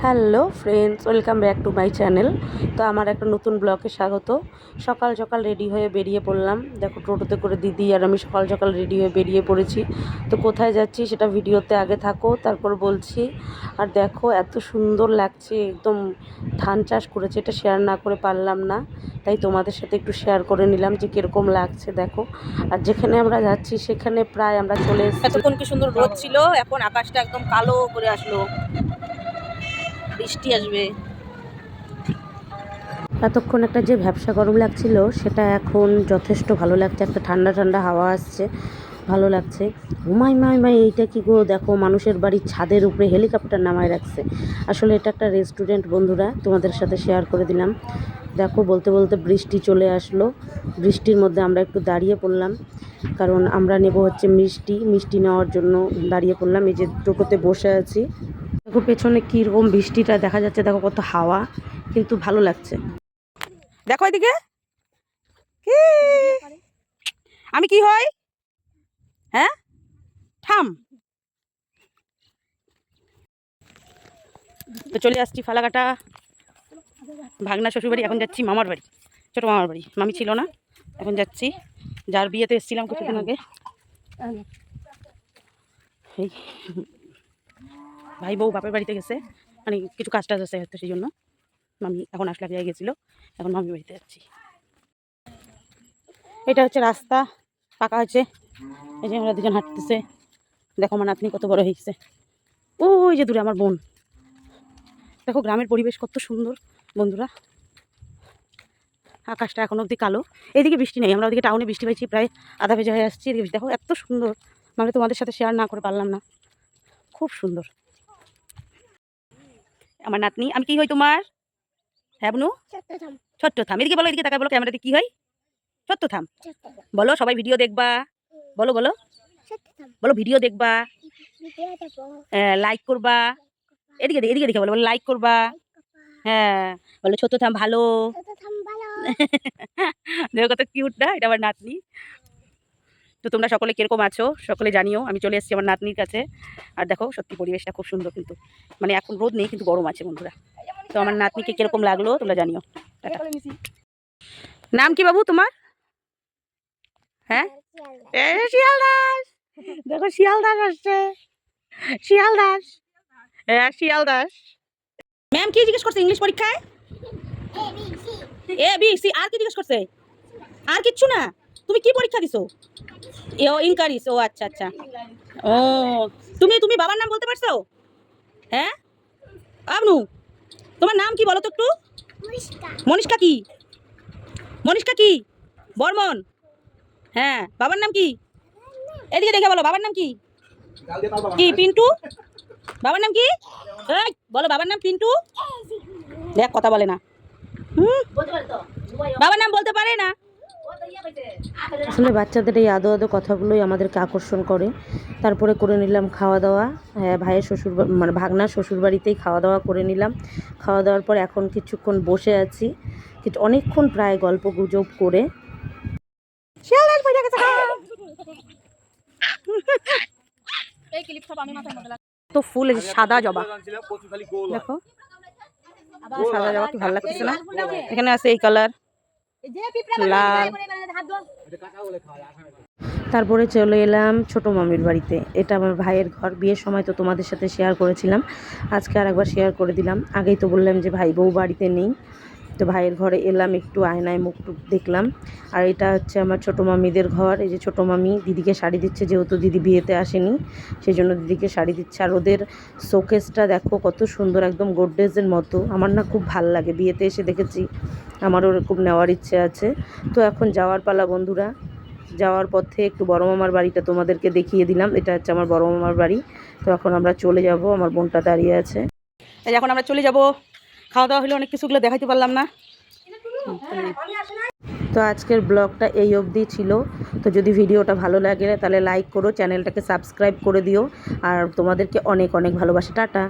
Hello friends, welcome back to my channel. তো আমার একটা নতুন ব্লগে স্বাগত। সকাল সকাল রেডি হয়ে বেরিয়ে পড়লাম। দেখো, টোটোতে করে দিদি আর আমি সকাল সকাল রেডি হয়ে বেরিয়ে পড়েছি। তো কোথায় যাচ্ছি সেটা ভিডিওতে আগে থাকো, তারপর বলছি। আর দেখো, এত সুন্দর লাগছে, একদম ধান চাষ করেছে, এটা শেয়ার না করে পারলাম না, তাই তোমাদের সাথে একটু শেয়ার করে নিলাম যে কীরকম লাগছে দেখো। আর যেখানে আমরা যাচ্ছি সেখানে প্রায় আমরা চলে এসেছি। এতক্ষণ কি সুন্দর রোদ ছিল, এখন আকাশটা একদম কালো করে আসলো, বৃষ্টি আসবে। এতক্ষণ একটা যে ভ্যাপসা গরম লাগছিল সেটা এখন যথেষ্ট ভালো লাগছে, একটা ঠান্ডা ঠান্ডা হাওয়া আসছে, ভালো লাগছে। মাই মাই মাই, এইটা কি গো, দেখো মানুষের বাড়ির ছাদের উপরে হেলিকপ্টার নামায় রাখছে। আসলে এটা একটা রেস্টুরেন্ট বন্ধুরা, তোমাদের সাথে শেয়ার করে দিলাম। দেখো, বলতে বলতে বৃষ্টি চলে আসলো। বৃষ্টির মধ্যে আমরা একটু দাঁড়িয়ে পড়লাম, কারণ আমরা নেব হচ্ছে মিষ্টি নেওয়ার জন্য দাঁড়িয়ে পড়লাম। এই যে টোটোতে বসে আছি, দেখো পেছনে কীরকম বৃষ্টিটা দেখা যাচ্ছে, দেখো কত হাওয়া, কিন্তু ভালো লাগছে। দেখো এদিকে, কি আমি কি হয়, হ্যাঁ থাম। তো চলে আসছি ফালাকাটা, ভাগনা শ্বশুরবাড়ি। এখন যাচ্ছি মামার বাড়ি, ছোট মামার বাড়ি। মামি ছিল না, এখন যাচ্ছি। যার বিয়েতে এসেছিলাম কিছুদিন আগে, এই ভাই বউ বাপের বাড়িতে গেছে, মানে কিছু কাজ টাজ আছে হয়তো, সেই জন্য মামি এখন আসলে এক জায়গায় গেছিলো, এখন মামি বাড়িতে যাচ্ছি। এটা হচ্ছে রাস্তা, পাকা হয়েছে। এই যে আমরা দুজন হাঁটতেছে, দেখো আমার নাতনি কত বড় হয়েছে। ওই যে দূরে আমার বোন। দেখো গ্রামের পরিবেশ কত সুন্দর বন্ধুরা। আকাশটা এখন অবধি কালো, এইদিকে বৃষ্টি নেই, আমরা ওদিকে টাউনে বৃষ্টি পাইছি, প্রায় আধা ভেজা হয়ে আসছি। এদিকে দেখো এত সুন্দর, মানে তোমাদের সাথে শেয়ার না করে পারলাম না, খুব সুন্দর আমার নাতনি। আমি কি হই তোমার? হ্যাঁ বুনু, ছোট্ট থাম। এদিকে বলো, এদিকে তাকায় বলো, ক্যামেরাতে কি হয়? ছোট্ট থাম বলো, সবাই ভিডিও দেখবা, বলো বলো বলো, ভিডিও দেখবা, লাইক করবা। এদিকে এদিকে দেখে বলো, বলো লাইক করবা। হ্যাঁ বলো, ছোট থাম ভালো। দেখো কত কিউট না, এটা আমার নাতনি। তো তোমরা সকলে কিরকম আছো সকলে জানিও। আমি চলে এসেছি আমার নাতনির কাছে। আর দেখো সত্যি পরিবেশটা খুব সুন্দর, কিন্তু মানে এখন রোদ নেই, কিন্তু গরম আছে বন্ধুরা। তো আমার নাতনিকে কিরকম লাগলো তোমরা জানিও। নাম কি বাবু তোমার? হ্যাঁ, শিয়ালদাস। দেখো শিয়ালদাস আসছে, শিয়ালদাস। হ্যাঁ শিয়ালদাস। ম্যাম কি জিজ্ঞেস করছে ইংলিশ পরীক্ষায়? A B C. আর কি জিজ্ঞেস করছে? আর কিচ্ছু না। তুমি কি পরীক্ষা দিছো? ও ইনকারিস। ও আচ্ছা আচ্ছা। ও তুমি তুমি বাবার নাম বলতে পারছো? হ্যাঁ আবনু, তোমার নাম কি বলো তো একটু? মনিষ্কা। কি মনিষ্কা কি বর্মন? হ্যাঁ, বাবার নাম কি? এদিকে দেখে বলো, বাবার নাম কি? কি পিন্টু? বাবার নাম কি? এই বলো, বাবার নাম পিন্টু। দেখ কথা বলে না, বাবার নাম বলতে পারে না। আসলে বাচ্চাদের এই আদো আদো কথাগুলোই আমাদেরকে আকর্ষণ করে। তারপরে করে নিলাম খাওয়া দাওয়া। হ্যাঁ, ভাইয়ের শ্বশুর মানে ভাগনার শ্বশুর বাড়িতেই খাওয়া দাওয়া করে নিলাম। খাওয়া দাওয়ার পর এখন কিছুক্ষণ বসে আছি, কিন্তু অনেকক্ষণ প্রায় গল্প গুজব করে। তো ফুল সাদা জবা, দেখো সাদা জবা কি ভালো লাগতেছে না? এখানে আছে এই কালার, লাল। তারপরে চলে এলাম ছোট মামির বাড়িতে। এটা আমার ভাইয়ের ঘর। বিয়ের সময় তো তোমাদের সাথে শেয়ার করেছিলাম, আজকে আর একবার শেয়ার করে দিলাম। আগেই তো বললাম যে ভাই বউ বাড়িতে নেই, তো ভাইয়ের ঘরে এলাম, একটু আয়নায় মুখ টুক দেখলাম। আর এটা হচ্ছে আমার ছোটো মামিদের ঘর। এই যে ছোটো মামি দিদিকে শাড়ি দিচ্ছে, যেহেতু দিদি বিয়েতে আসেনি সেই জন্য দিদিকে শাড়ি দিচ্ছে। আর ওদের শোকেসটা দেখো কত সুন্দর, একদম গোদরেজের মতো। আমার না খুব ভাল লাগে, বিয়েতে এসে দেখেছি, আমারও ওরকম নেওয়ার ইচ্ছে আছে। তো এখন যাওয়ার পালা বন্ধুরা। যাওয়ার পথে একটু বড় মামার বাড়িটা তোমাদেরকে দেখিয়ে দিলাম। এটা হচ্ছে আমার বড় মামার বাড়ি। তো এখন আমরা চলে যাব, আমার বোনটা দাঁড়িয়ে আছে। এই এখন আমরা চলে যাব। খাওয়া দাওয়া হলে অনেক কিছুগুলো দেখাইতে পারলাম না। তো আজকের ব্লগটা এই অবধি ছিল। তো যদি ভিডিওটা ভালো লাগে তাহলে লাইক করো, চ্যানেলটাকে সাবস্ক্রাইব করে দিও। আর তোমাদেরকে অনেক অনেক ভালোবাসা। টাটা।